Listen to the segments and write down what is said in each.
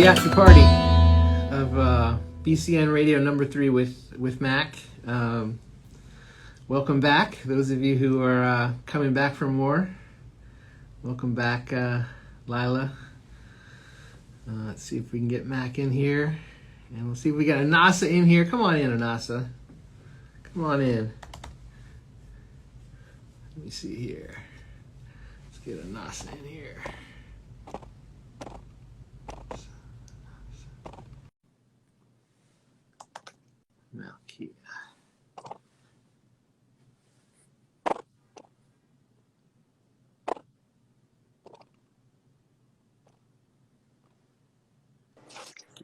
the after party of BCN Radio number 3 with Mac. Welcome back, those of you who are coming back for more. Welcome back, Lila. Let's see if we can get Mac in here, and we'll see if we got Anasa in here. Come on in, Anasa. Come on in. Let me see here. Let's get Anasa in here. Malkia.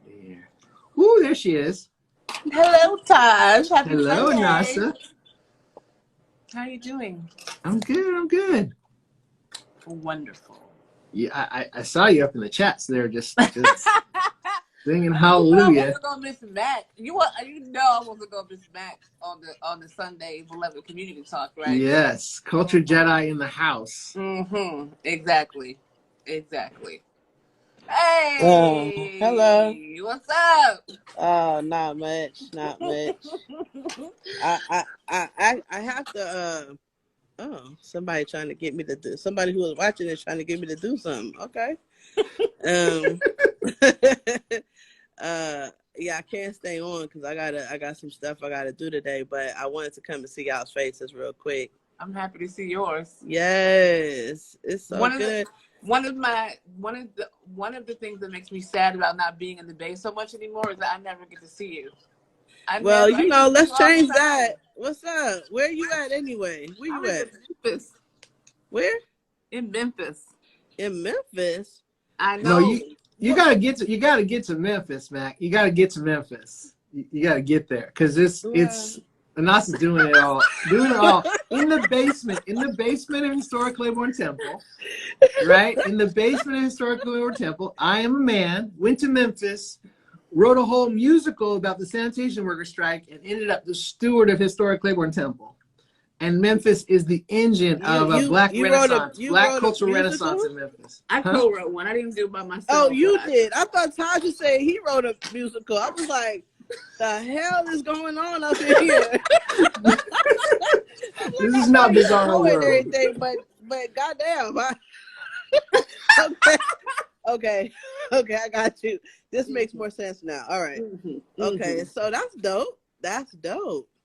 There. Ooh, there she is. Hello, Taj. Happy Hello, Sunday. Anasa. How are you doing? I'm good. Wonderful. Yeah, I saw you up in the chats there, just singing I hallelujah. wasn't gonna miss Mac. You know I wasn't gonna miss Mac on the Sunday Beloved Community Talk, right? Yes, Culture Jedi in the house. Mm-hmm. Exactly. Hey, hello. what's up? Not much. I have to. Somebody trying to get me to do. Somebody who was watching is trying to get me to do something. Okay. Yeah, I can't stay on because I got some stuff I gotta do today. But I wanted to come and see y'all's faces real quick. I'm happy to see yours. Yes, it's so good. One of the things that makes me sad about not being in the Bay so much anymore is that I never get to see you. Let's change that. What's up? Where you at anyway? Where you at? Memphis. Where? In Memphis. In Memphis? I know. No, you gotta get to Memphis, Mac. You gotta get to Memphis. You gotta get there because it's Anasa's doing it all in the basement of Historic Claiborne Temple, right? In the basement of Historic Claiborne Temple. I am a man. Went to Memphis. Wrote a whole musical about the sanitation worker strike and ended up the steward of Historic Claiborne Temple. And Memphis is the engine of a black cultural renaissance in Memphis. I co-wrote one. I didn't do it by myself. Oh, you did? I thought Tasha said he wrote a musical. I was like, the hell is going on up in here? This is not Bizarro World. Everything, but goddamn. Okay, I got you. This makes more sense now. All right. Mm-hmm. Okay, so that's dope.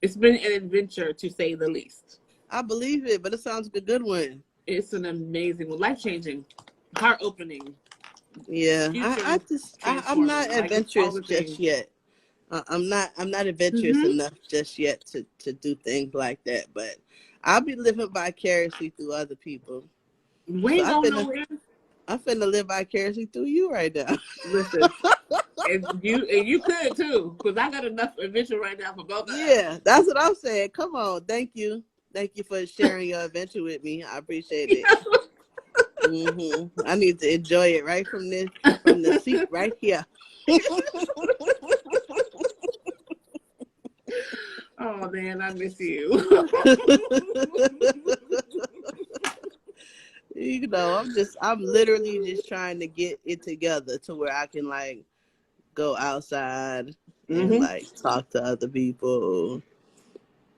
It's been an adventure, to say the least. I believe it, but it sounds like a good one. It's an amazing one, life-changing, heart-opening. Yeah, I'm not adventurous just yet. I'm not adventurous enough just yet to do things like that. But I'll be living vicariously through other people. We ain't going nowhere. I'm finna live vicariously through you right now. Listen, and you could too, because I got enough adventure right now for both of us. Yeah, that's what I'm saying. Come on, thank you for sharing your adventure with me. I appreciate it. I need to enjoy it right from the seat right here. Oh man, I miss you. You know, I'm literally just trying to get it together to where I can like go outside and like talk to other people.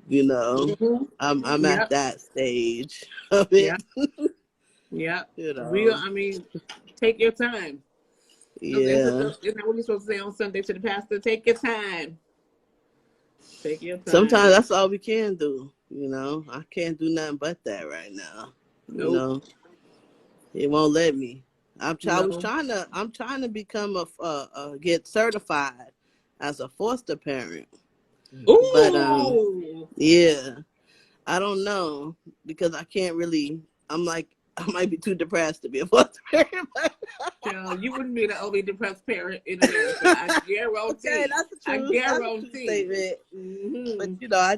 You know, I'm at that stage of it. Yeah. You know, take your time. Yeah. Isn't that what you're supposed to say on Sunday to the pastor? Take your time. Take your time. Sometimes that's all we can do. You know, I can't do nothing but that right now. Nope. You know, it won't let me. I'm trying to become get certified as a foster parent. Ooh. But yeah, I don't know because I can't really. I'm like, I might be too depressed to be a foster parent. Child, you wouldn't be the only depressed parent in America. I guarantee. Okay, that's the truth. I guarantee. Statement. But you know, I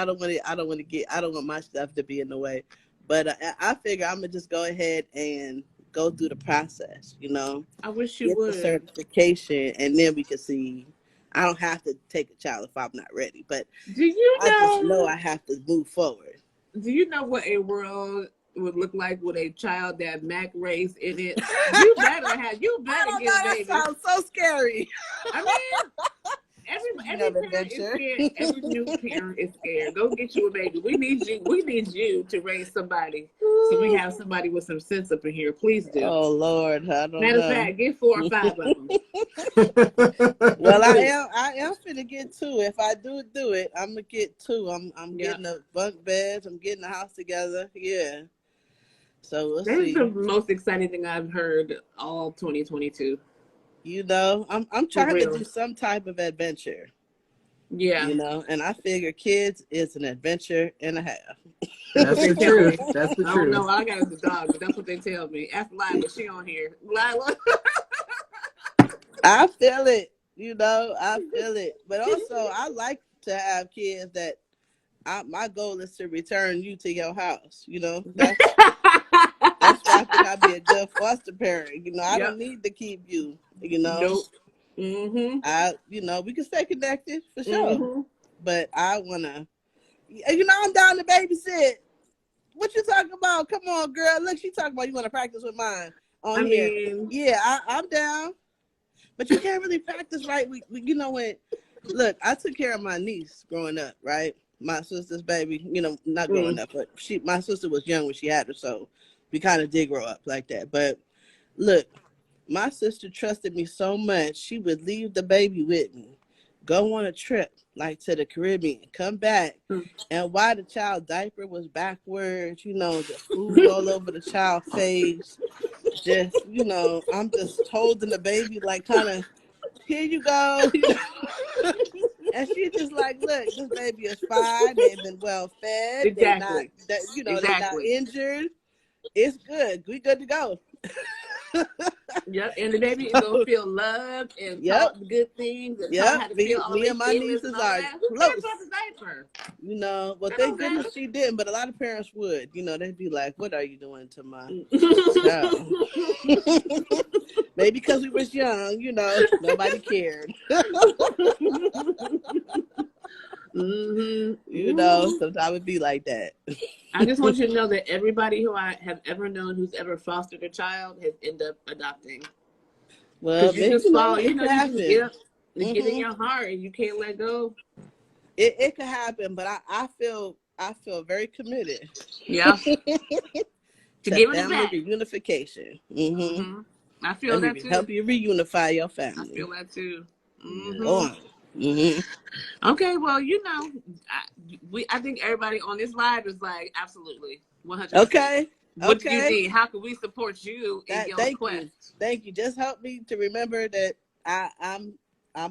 don't want my stuff to be in the way. But I figure I'm gonna just go ahead and go through the process. You know, I wish you would. Get the certification, and then we can see. I don't have to take a child if I'm not ready, but I just know I have to move forward. Do you know what a world would look like with a child that Mac raised in it. You better I get don't know, a that baby. sounds so scary. I mean, every parent is scared. Every new parent is scared. Go get you a baby. We need you. We need you to raise somebody. So we have somebody with some sense up in here. Please do. Oh Lord, I don't Matter know. of fact, get 4 or 5 of them. Well, I am finna get 2. If I do it, I'm gonna get 2. I'm getting a bunk beds. I'm getting the house together. Yeah. So we'll That is see. the most exciting thing I've heard all 2022. You know, I'm trying to do some type of adventure. Yeah. You know, and I figure kids is an adventure and a half. That's the truth. That's the I truth. don't know. I got the dog, but that's what they tell me. Ask Lila. She on here. Lila. I feel it. You know, I feel it. But also, I like to have kids that my goal is to return you to your house. You know, that's why I think I'd be a good foster parent. You know, I don't need to keep you. You know, nope. Mm-hmm. You know, we can stay connected for sure. Mm-hmm. But I wanna, you know, I'm down to babysit. What you talking about? Come on, girl. Look, she talking about you want to practice with mine on here. Yeah, I'm down. But you can't really practice right. We you know when, look, I took care of my niece growing up, right? My sister's baby, you know, not growing up, but my sister was young when she had her, so we kind of did grow up like that. But look, my sister trusted me so much, she would leave the baby with me, go on a trip, like to the Caribbean, come back, and while the child diaper was backwards, you know, the food all over the child's face, just, you know, I'm just holding the baby like kind of, here you go, you know? And she's just like, look, this baby is fine, they've been well fed, Exactly. They're not injured, it's good, we good to go. Yep, and the baby is gonna feel loved and taught good things and taught how to feel all me and my nieces are close. You know, well, thank goodness she didn't, but a lot of parents would. You know, they'd be like, "What are you doing to my child?" Maybe because we was young, you know, nobody cared. You know, sometimes it'd be like that. I just want you to know that everybody who I have ever known who's ever fostered a child has ended up adopting. Well, you just fall, you know, you just get in your heart and you can't let go. It could happen, but I feel very committed. Yeah. to give it back. Reunification. I feel that too. Help you reunify your family. I feel that too. Okay, well, you know, I think everybody on this live is like, absolutely, 100%. Okay. What do you need? How can we support you in your quest? Thank you. Just help me to remember that I'm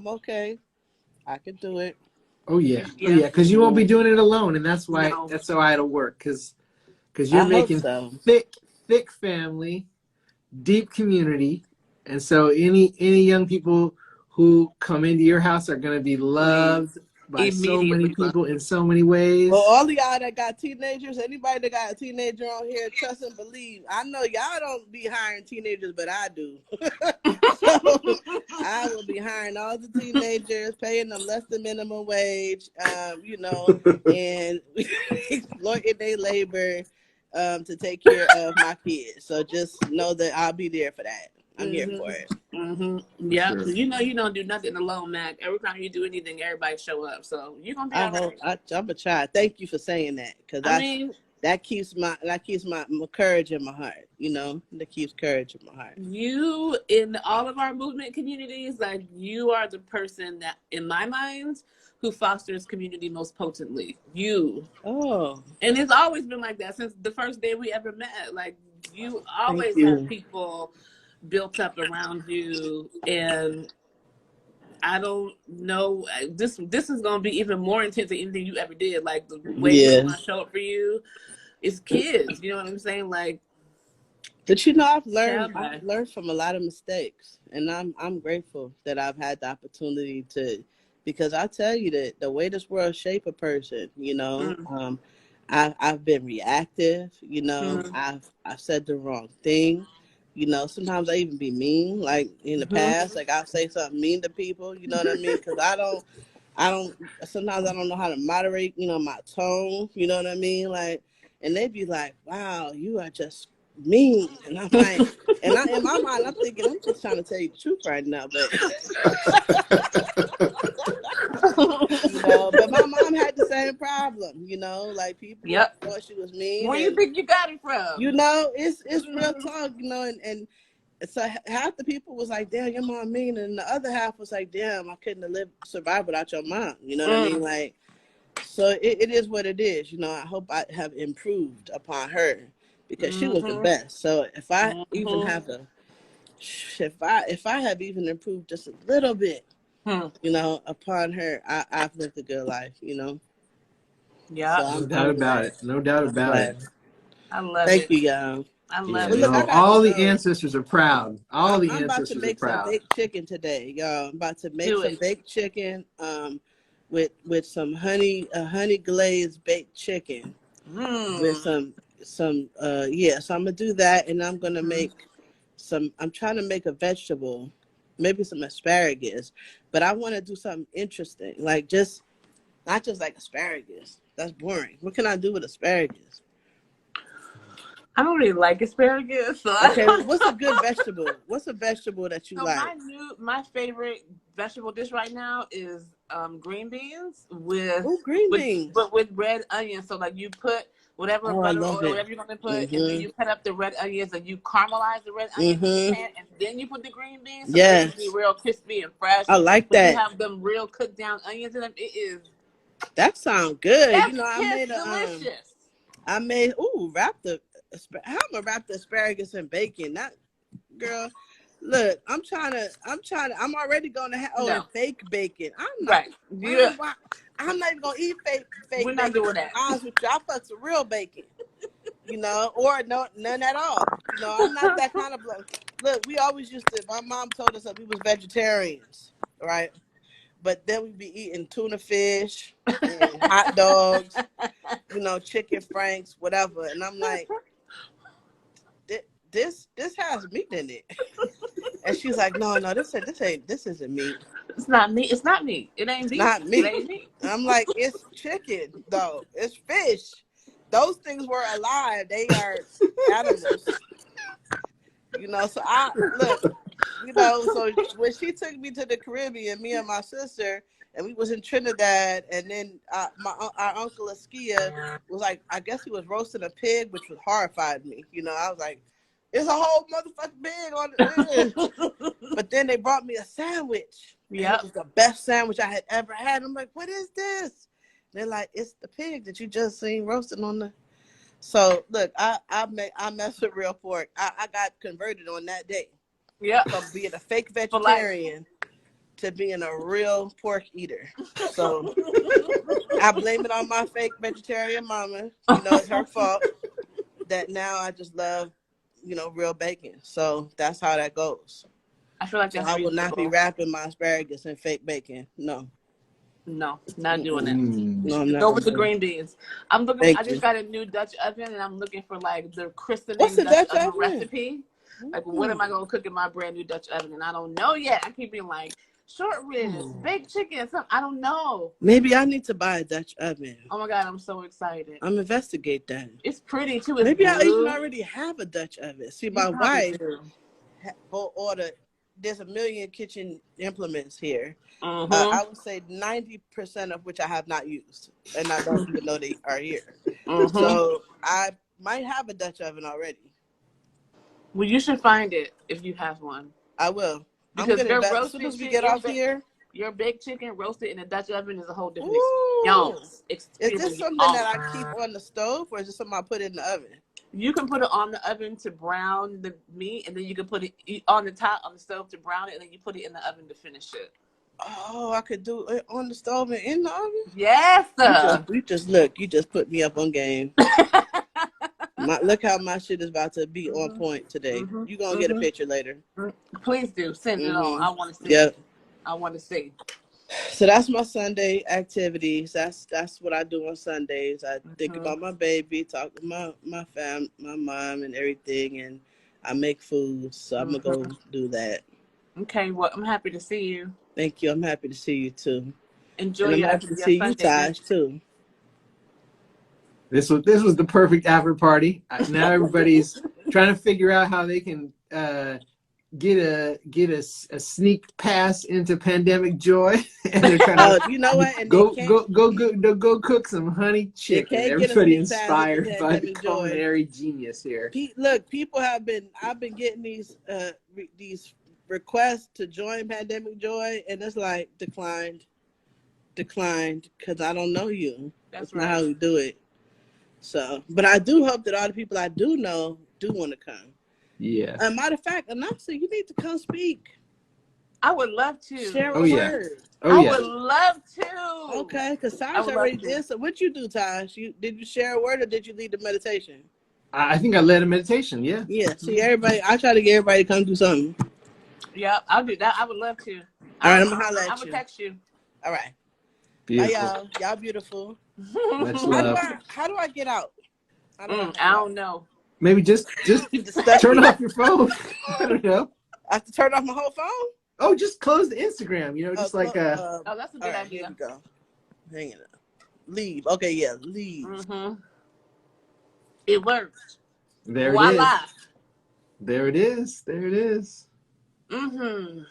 okay. I can do it. Oh yeah, because you won't be doing it alone, and that's why it'll work. Because you're making thick family, deep community, and so any young people who come into your house are going to be loved by so many people in so many ways. Well, all of y'all that got teenagers, anybody that got a teenager on here, trust and believe. I know y'all don't be hiring teenagers, but I do. So I will be hiring all the teenagers, paying them less than minimum wage, you know, and exploiting their labor to take care of my kids. So just know that I'll be there for that. I'm here for it. Yeah, sure. You know you don't do nothing alone, Mac. Every time you do anything, everybody show up. So you're gonna be all right. I'm gonna try. Thank you for saying that, because that keeps my courage in my heart. You know, that keeps courage in my heart. You in all of our movement communities, like you are the person that, in my mind, who fosters community most potently. You. Oh. And it's always been like that since the first day we ever met. Like you always have people built up around you, and I don't know, this is going to be even more intense than anything you ever did. Like the way people want to show up for you is kids, you know what I'm saying? Like, but you know, I've learned from a lot of mistakes, and I'm grateful that I've had the opportunity to, because I tell you that the way this world shape a person, you know, I've been reactive, you know, I've said the wrong thing. You know, sometimes I even be mean, like in the past, like I'll say something mean to people, you know what I mean? Because sometimes I don't know how to moderate, you know, my tone, you know what I mean? Like, and they be like, "Wow, you are just mean," and I'm like, and in my mind, I'm thinking, I'm just trying to tell you the truth right now, but but my mom had the same problem, like people thought she was mean. Where you think you got it from? It's real talk, and so half the people was like, "Damn, your mom mean," and the other half was like, "Damn, I couldn't have survived without your mom." You know what I mean? Like, so it is what it is. I hope I have improved upon her because she was the best. So if I even have if I have even improved just a little bit, upon her, I've lived a good life. Yeah, so no doubt about it. No doubt about it. I love it. Thank you, y'all. I love it. Look, all the ancestors are proud. I'm about to make some baked chicken today, y'all. I'm about to make some baked chicken with some honey glazed baked chicken with some so I'm gonna do that, and I'm gonna make I'm trying to make a vegetable, maybe some asparagus, but I want to do something interesting, like not just like asparagus. That's boring. What can I do with asparagus? I don't really like asparagus. So okay, what's a good vegetable? What's a vegetable that you like? My favorite vegetable dish right now is green beans with beans, but with red onions. So like you put whatever butter or whatever you're gonna put, and then you cut up the red onions and you caramelize the red onions in the pan, and then you put the green beans. So they can be real crispy and fresh. I like that. You have them real cooked down onions in them. It is. That sounds good. I made delicious. How am I wrap the asparagus in bacon? That girl, look, I'm already gonna have fake bacon. I'm not even gonna eat fake We're bacon. not doing that. Honest with you, I fuck some real bacon. Or none at all. I'm not that kind of look, we always used to, my mom told us that we was vegetarians, right? But then we'd be eating tuna fish and hot dogs, chicken franks, whatever. And I'm like, this has meat in it. And she's like, no, this isn't meat. It's not meat. It's not meat. It ain't meat. Not meat. It ain't meat. I'm like, it's chicken though. It's fish. Those things were alive. They are animals. So I look. So when she took me to the Caribbean, me and my sister, and we was in Trinidad, and then our uncle Askia was like, I guess he was roasting a pig, which horrified me. I was like, it's a whole motherfucking pig on it. But then they brought me a sandwich. Yeah, it was the best sandwich I had ever had. I'm like, what is this? They're like, it's the pig that you just seen roasting on the. So look, I mess with real pork. I got converted on that day. Yeah, from being a fake vegetarian to being a real pork eater. So I blame it on my fake vegetarian mama. It's her fault that now I just love, real bacon. So that's how that goes. I feel like I will not be wrapping my asparagus in fake bacon. No, not doing that. No, I'm not. Go with the green beans. I'm looking. I just got a new Dutch oven, and I'm looking for like the christening Dutch oven recipe. Like, what am I gonna cook in my brand new Dutch oven? And I don't know yet. I keep being like short ribs, baked chicken, something. I don't know. Maybe I need to buy a Dutch oven. Oh my God, I'm so excited. I'm investigate that. It's pretty too. Maybe I even already have a Dutch oven. See, my wife ordered. There's a million kitchen implements here. I would say 90% of which I have not used, and I don't even know they are here. So I might have a Dutch oven already. Well, you should find it if you have one. I will. Because as soon as we get off here, your baked chicken roasted in a Dutch oven is a whole different experience. Is this something that I keep on the stove, or is this something I put in the oven? You can put it on the oven to brown the meat, and then you can put it on the top on the stove to brown it, and then you put it in the oven to finish it. Oh, I could do it on the stove and in the oven? Yes, sir. You just put me up on game. Look how my shit is about to be on point today. You gonna get a picture later. Please do. Send it on. I want to see. Yep. I want to see. So that's my Sunday activities. That's what I do on Sundays. I think about my baby, talk to my mom and everything, and I make food. So I'm gonna go do that. Okay, well, I'm happy to see you. Thank you. I'm happy to see you too. Enjoy I'm happy to see you, Taj, too. This was the perfect after party. Now everybody's trying to figure out how they can get a sneak pass into pandemic joy, and they're trying to you know what? And go cook some honey chicken. Everybody inspired by the culinary genius here. Look, I've been getting these requests to join Pandemic Joy, and it's like declined, because I don't know you. That's right. Not how we do it. So, but I do hope that all the people I do know do want to come. Yeah. Matter of fact, Anasa, you need to come speak. I would love to. Share a word. I would love to. Okay, because Taj already did. So what you do, Taj? Did you share a word or did you lead the meditation? I think I led a meditation, yeah. Yeah, see, everybody, I try to get everybody to come do something. Yeah, I'll do that. I would love to. All right, I'm going to holler at you. I'm going to text you. All right. Beautiful. Bye, y'all. Y'all beautiful. Much love. How do I get out? I don't know. Maybe just turn off your phone. I don't know. I have to turn off my whole phone? Oh, just close the Instagram, just that's a good idea. Here we go. Hang it up. Leave. Okay, yeah, leave. Mm-hmm. It works. There Voila. it is. There it is. There it is. Mm-hmm.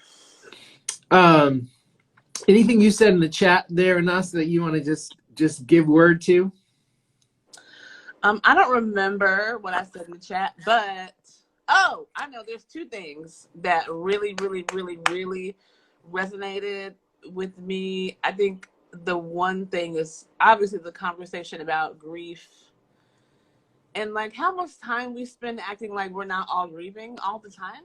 Anything you said in the chat there, Anasa, that you want to just give word to? I don't remember what I said in the chat, but I know there's two things that really, really, really, really resonated with me. I think the one thing is obviously the conversation about grief and like how much time we spend acting like we're not all grieving all the time.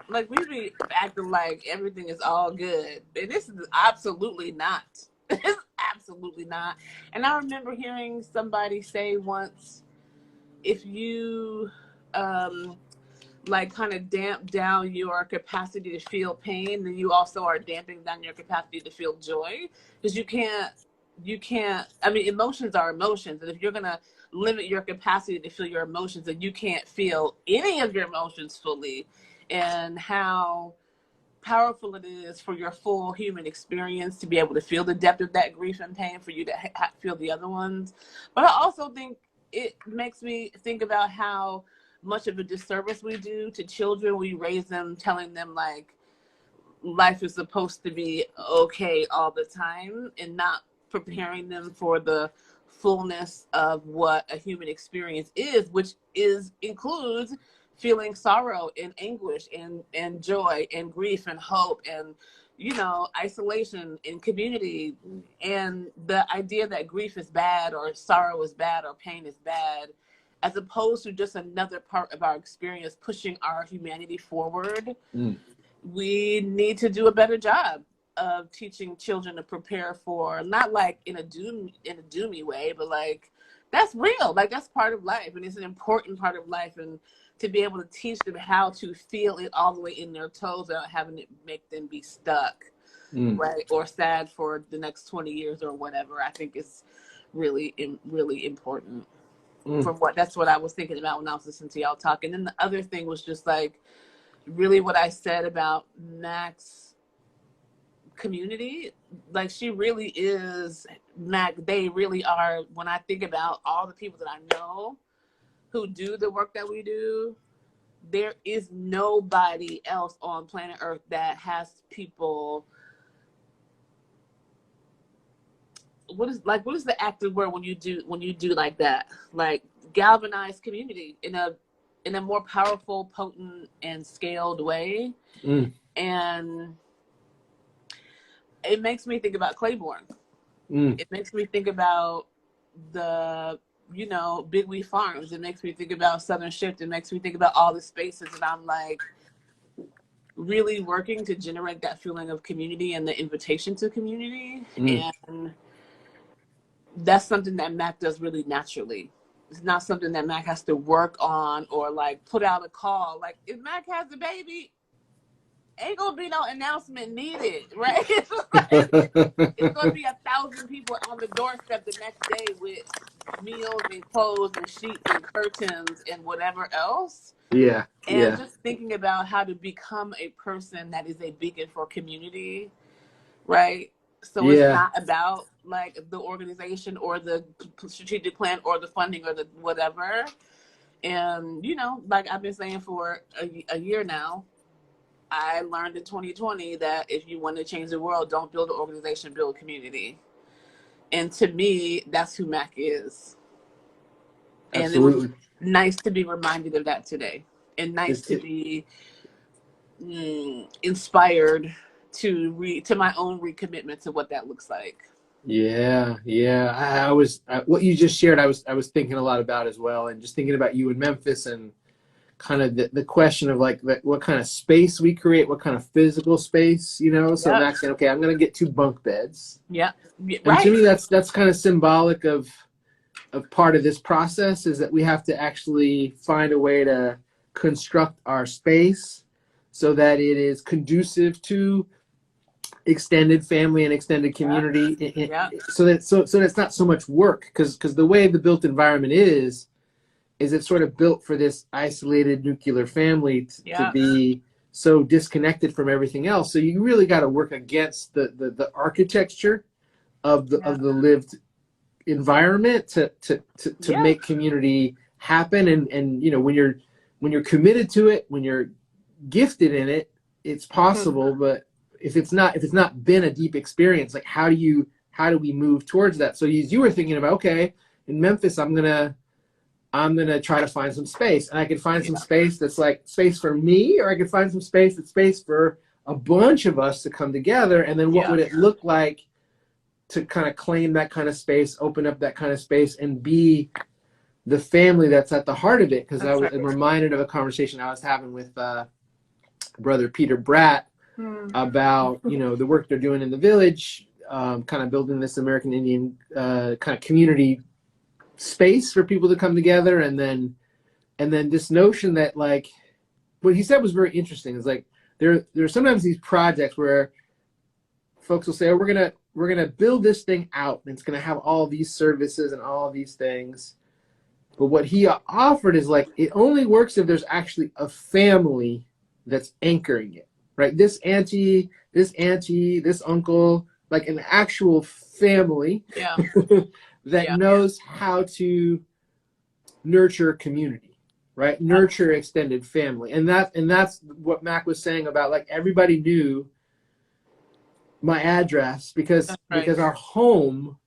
Like we be acting like everything is all good, and this is absolutely not. It's absolutely not. And I remember hearing somebody say once, if you like kind of damp down your capacity to feel pain, then you also are damping down your capacity to feel joy, because you can't. I mean, emotions are emotions, and if you're gonna limit your capacity to feel your emotions, then you can't feel any of your emotions fully. And how powerful it is for your full human experience to be able to feel the depth of that grief and pain, for you to feel the other ones. But I also think it makes me think about how much of a disservice we do to children. We raise them telling them like life is supposed to be okay all the time, and not preparing them for the fullness of what a human experience is, which includes feeling sorrow and anguish and joy and grief and hope and, isolation and community. And the idea that grief is bad or sorrow is bad or pain is bad, as opposed to just another part of our experience pushing our humanity forward. We need to do a better job of teaching children to prepare for, not like in a doomy way, but like that's real, like that's part of life, and it's an important part of life, and to be able to teach them how to feel it all the way in their toes without having it make them be stuck, right, or sad for the next 20 years or whatever. I think it's really, really important. That's what I was thinking about when I was listening to y'all talk. And then the other thing was just like really what I said about Mac's community. Like she really is, Mac, they really are, when I think about all the people that I know who do the work that we do, there is nobody else on planet Earth that has people. What is the active word when you do like that? Like galvanized community in a more powerful, potent, and scaled way. And it makes me think about Claiborne. It makes me think about the Big Wheat Farms. It makes me think about Southern Shift. It makes me think about all the spaces that I'm like really working to generate that feeling of community and the invitation to community. And that's something that Mac does really naturally. It's not something that Mac has to work on or like put out a call. Like if Mac has a baby, ain't gonna be no announcement needed, right? It's gonna be 1,000 people on the doorstep the next day with meals and clothes and sheets and curtains and whatever else. And just thinking about how to become a person that is a beacon for community, right? So it's not about like the organization or the strategic plan or the funding or the whatever. And, you know, like I've been saying for a year now, I learned in 2020 that if you want to change the world, don't build an organization, build a community. And to me, that's who MAC is. And it was nice to be reminded of that today, and nice to be inspired to my own recommitment to what that looks like. Yeah. What you just shared, I was thinking a lot about as well, and just thinking about you in Memphis and kind of the question of like what kind of space we create, what kind of physical space, you know. So Max saying, okay, I'm going to get 2 bunk beds. Yeah, and to me, that's kind of symbolic of part of this process, is that we have to actually find a way to construct our space so that it is conducive to extended family and extended community. So that it's not so much work, because the way the built environment is it's sort of built for this isolated nuclear family to be so disconnected from everything else. So you really got to work against the architecture of the lived environment to make community happen. And you know, when you're committed to it, when you're gifted in it, it's possible. But if it's not been a deep experience, like how do we move towards that? So you were thinking about, okay, in Memphis, I'm gonna try to find some space, and I could find some space that's like space for me, or I could find some space that's space for a bunch of us to come together. And then what would it look like to kind of claim that kind of space, open up that kind of space, and be the family that's at the heart of it? Because I was reminded of a conversation I was having with Brother Peter Bratt about, you know, the work they're doing in the village, kind of building this American Indian kind of community space for people to come together. And then this notion that, like, what he said was very interesting, is like there are sometimes these projects where folks will say, oh, we're gonna build this thing out, and it's gonna have all these services and all these things. But what he offered is like, it only works if there's actually a family that's anchoring it, right? This auntie, this uncle, like an actual family that knows how to nurture community, right? Nurture extended family. And that's what Mac was saying about, like, everybody knew my address because our home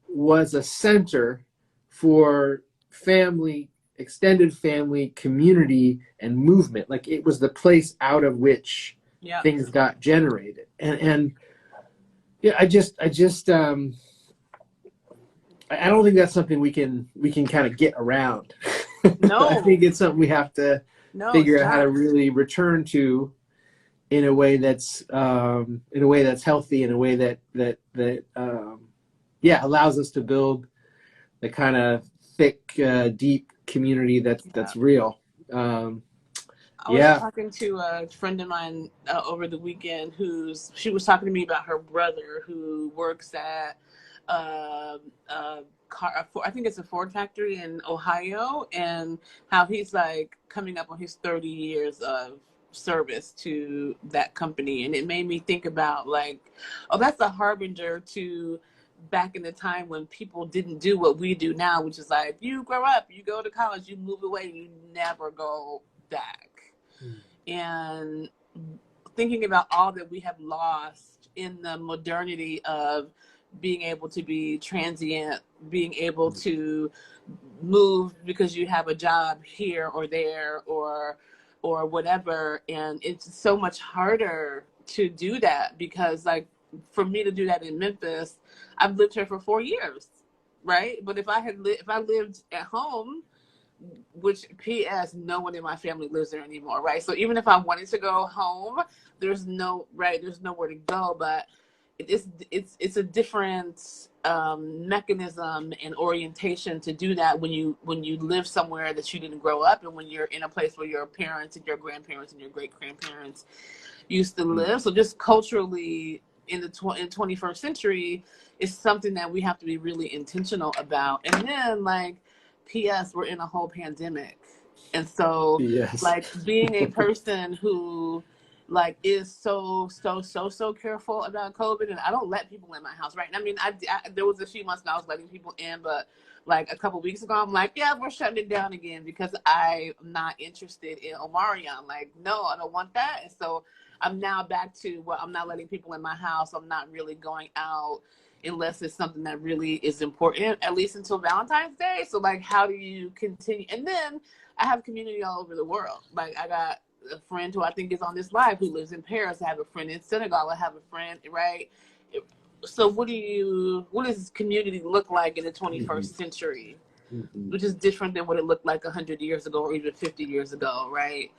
was a center for family, extended family, community, and movement. Like, it was the place out of which things got generated. And I don't think that's something we can kind of get around. No. I think it's something we have to figure out how to really return to in a way that's healthy, in a way that allows us to build the kind of thick, deep community that's real. I was talking to a friend of mine over the weekend she was talking to me about her brother who works at I think it's a Ford factory in Ohio, and how he's like coming up on his 30 years of service to that company. And it made me think about, like, oh, that's a harbinger to back in the time when people didn't do what we do now, which is like, you grow up, you go to college, you move away, you never go back. And thinking about all that we have lost in the modernity of being able to be transient, being able to move because you have a job here or there or whatever. And it's so much harder to do that because, like, for me to do that in Memphis, I've lived here for 4 years, right? But if I lived at home, which P.S. no one in my family lives there anymore, right? So even if I wanted to go home, there's nowhere to go. But it's a different mechanism and orientation to do that when you live somewhere that you didn't grow up, and when you're in a place where your parents and your grandparents and your great grandparents used to live. So just culturally in the 21st century is something that we have to be really intentional about. And then, like, P.S. we're in a whole pandemic. And so like being a person who like is so careful about COVID, and I don't let people in my house, right? I mean, I there was a few months when I was letting people in, but like a couple weeks ago, I'm like, yeah, we're shutting it down again because I'm not interested in Omarion. Like, no, I don't want that. And so I'm now back to, well, I'm not letting people in my house. I'm not really going out unless it's something that really is important, at least until Valentine's Day. So like, how do you continue? And then I have community all over the world. Like, I got a friend who I think is on this live who lives in Paris. I have a friend in Senegal. I have a friend, right? So what does community look like in the 21st century, which is different than what it looked like 100 years ago or even 50 years ago, right?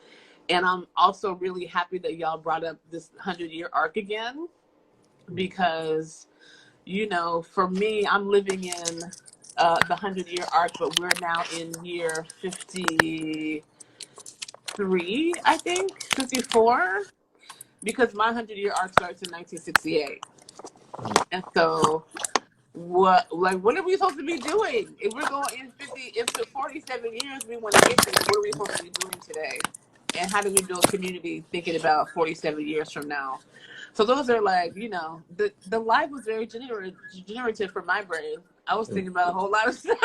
And I'm also really happy that y'all brought up this 100-year arc again, because, you know, for me, I'm living in the 100-year arc, but we're now in year 53, I think, 54, because my 100-year arc starts in 1968. And so what are we supposed to be doing? If we're going if for 47 years we want to get there, what are we supposed to be doing today? And how do we build community thinking about 47 years from now? So those are like, you know, the life was very generative for my brain. I was thinking about a whole lot of stuff.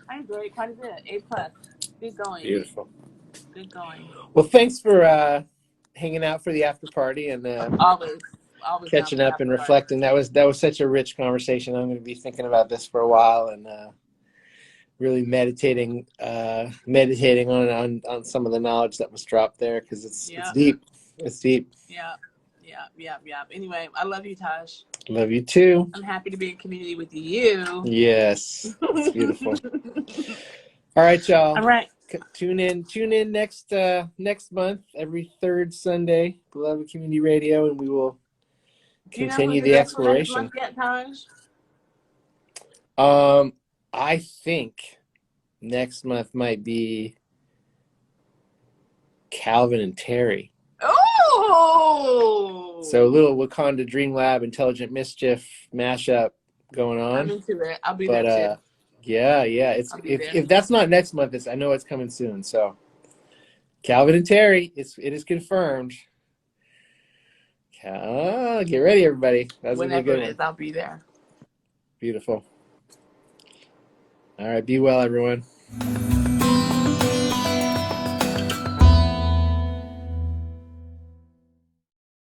I enjoyed it quite a bit. A+. Good going. Beautiful. Good going. Well, thanks for hanging out for the after party and Always catching up and reflecting. That was such a rich conversation. I'm going to be thinking about this for a while and really meditating on some of the knowledge that was dropped there, because it's deep. It's deep. Yeah. Anyway, I love you, Taj. Love you too. I'm happy to be in community with you. Yes, it's beautiful. All right, y'all. All right. Tune in next month, every third Sunday, Beloved Community Radio, and we will continue the exploration. Yet, Taj? I think next month might be Calvin and Terry. Oh! So a little Wakanda Dream Lab, Intelligent Mischief mashup going on. I'm into it. I'll be there too. Yeah. If that's not next month, I know it's coming soon. So Calvin and Terry, it is confirmed. Get ready, everybody. That's whenever it is, I'll be there. Beautiful. All right, be well, everyone.